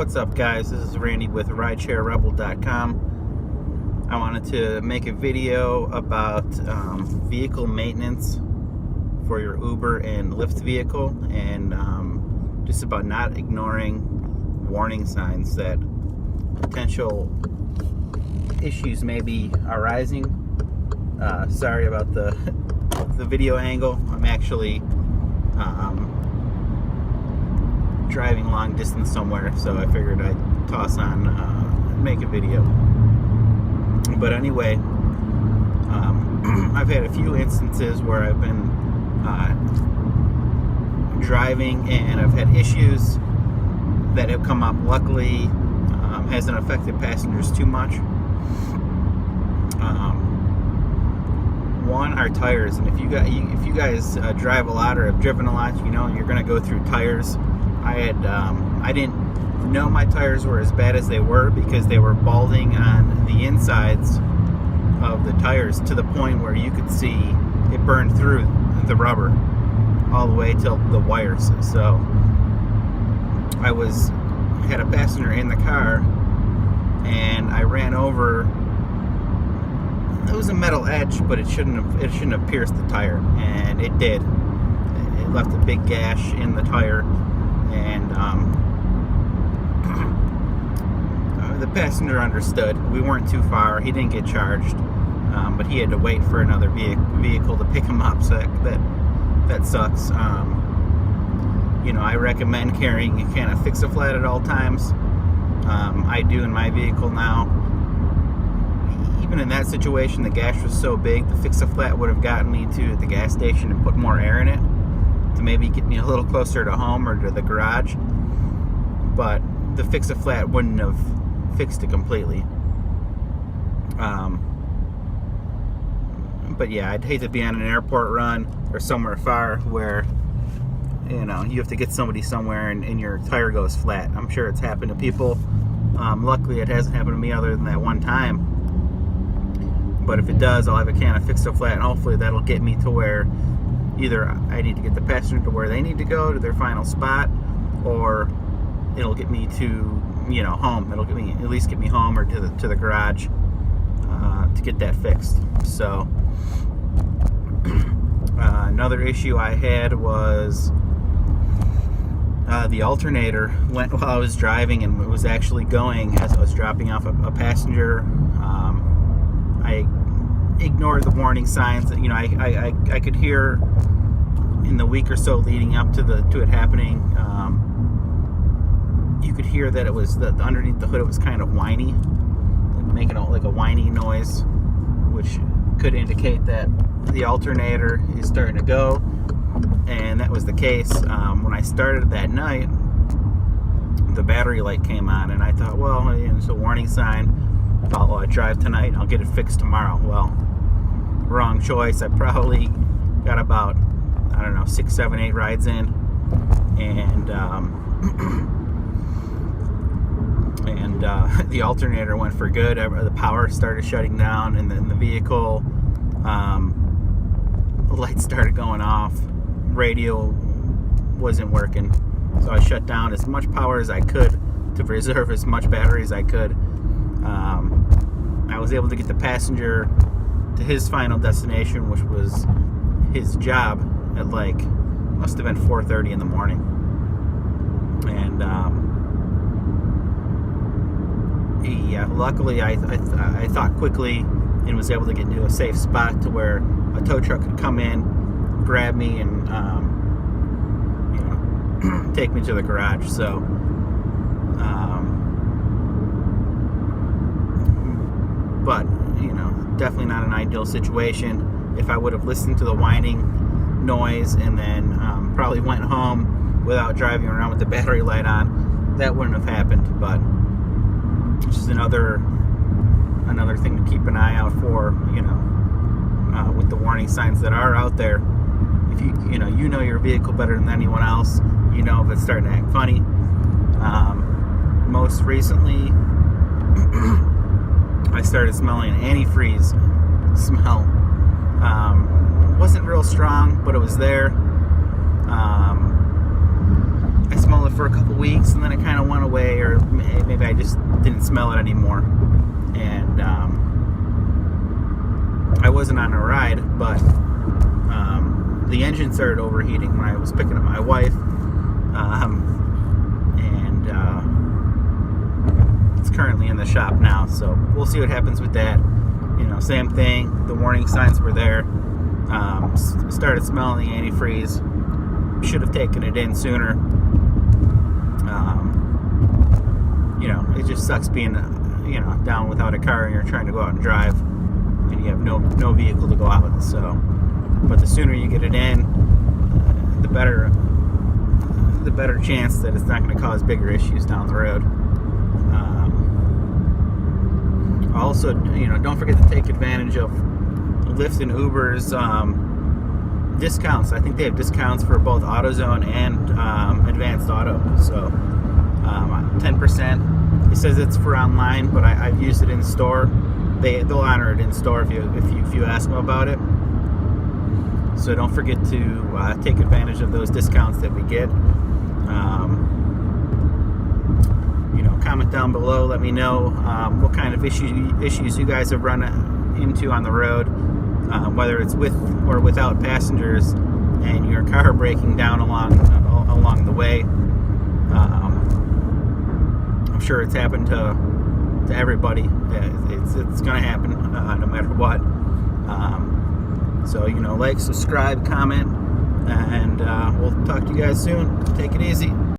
What's up, guys? This is Randy with RideshareRebel.com. I wanted to make a video about vehicle maintenance for your Uber and Lyft vehicle, and just about not ignoring warning signs that potential issues may be arising. Sorry about the video angle. I'm actually driving long distance somewhere, so I figured I'd toss on make a video. But anyway, I've had a few instances where I've been driving and I've had issues that have come up. Luckily, hasn't affected passengers too much. One, our tires, and if you guys drive a lot or have driven a lot, you know you're going to go through tires. I didn't know my tires were as bad as they were because they were balding on the insides of the tires to the point where you could see it burned through the rubber all the way till the wires. So I had a passenger in the car, and I ran over. It was a metal edge, but it shouldn't have pierced the tire, and it did. It left a big gash in the tire, and the passenger understood. We weren't too far. He didn't get charged, but he had to wait for another vehicle to pick him up. So that sucks. I recommend carrying a can of Fix-A-Flat at all times. I do in my vehicle now. Even in that situation, the gash was so big, the Fix-A-Flat would have gotten me to the gas station and put more air in it to maybe get me a little closer to home or to the garage. But the Fix-A-Flat wouldn't have fixed it completely. But yeah, I'd hate to be on an airport run or somewhere far where you have to get somebody somewhere and your tire goes flat. I'm sure it's happened to people. Luckily, it hasn't happened to me other than that one time. But if it does, I'll have a can of Fix-A-Flat, and hopefully that'll get me to where either I need to get the passenger to where they need to go, to their final spot, or it'll get me to home. It'll at least get me home or to the garage to get that fixed. So another issue I had was the alternator went while I was driving, and it was actually going as I was dropping off a passenger. I ignored the warning signs. I could hear in the week or so leading up to it happening. You could hear that it was underneath the hood. It was kind of whiny, making like a whiny noise, which could indicate that the alternator is starting to go. And that was the case. When I started that night, the battery light came on, and I thought, well, it's a warning sign. I drive tonight, I'll get it fixed tomorrow. Well, wrong choice. I probably got about 6, 7, 8 rides in, and the alternator went for good. The power started shutting down, and then the vehicle, the lights started going off. Radio wasn't working, so I shut down as much power as I could to preserve as much battery as I could. I was able to get the passenger to his final destination, which was his job, at must have been 4:30 in the morning. And luckily I thought quickly and was able to get into a safe spot to where a tow truck could come in, grab me, and take me to the garage. So but definitely not an ideal situation. If I would have listened to the whining noise and then probably went home without driving around with the battery light on, that wouldn't have happened. But it's just another thing to keep an eye out for, with the warning signs that are out there. If you know your vehicle better than anyone else, if it's starting to act funny. Most recently, I started smelling an antifreeze smell. Wasn't real strong, but it was there. I smelled it for a couple weeks, and then it kind of went away, or maybe I just didn't smell it anymore. And I wasn't on a ride, but the engine started overheating when I was picking up my wife, and it's currently in the shop now, so we'll see what happens with that. You know, same thing, the warning signs were there. Started smelling the antifreeze. Should have taken it in sooner. You know, it just sucks being, you know, down without a car and you're trying to go out and drive and you have no vehicle to go out with. So, but the sooner you get it in, the better chance that it's not going to cause bigger issues down the road. Also, you know, don't forget to take advantage of Lyft and Uber's discounts. I think they have discounts for both AutoZone and Advanced Auto. So 10%. It says it's for online, but I've used it in store. They'll honor it in store if you ask them about it. So don't forget to take advantage of those discounts that we get. You know, comment down below. Let me know what kind of issues you guys have run into on the road, whether it's with or without passengers, and your car breaking down along the way. I'm sure it's happened to everybody. It's going to happen no matter what. So, you know, like, subscribe, comment, and we'll talk to you guys soon. Take it easy.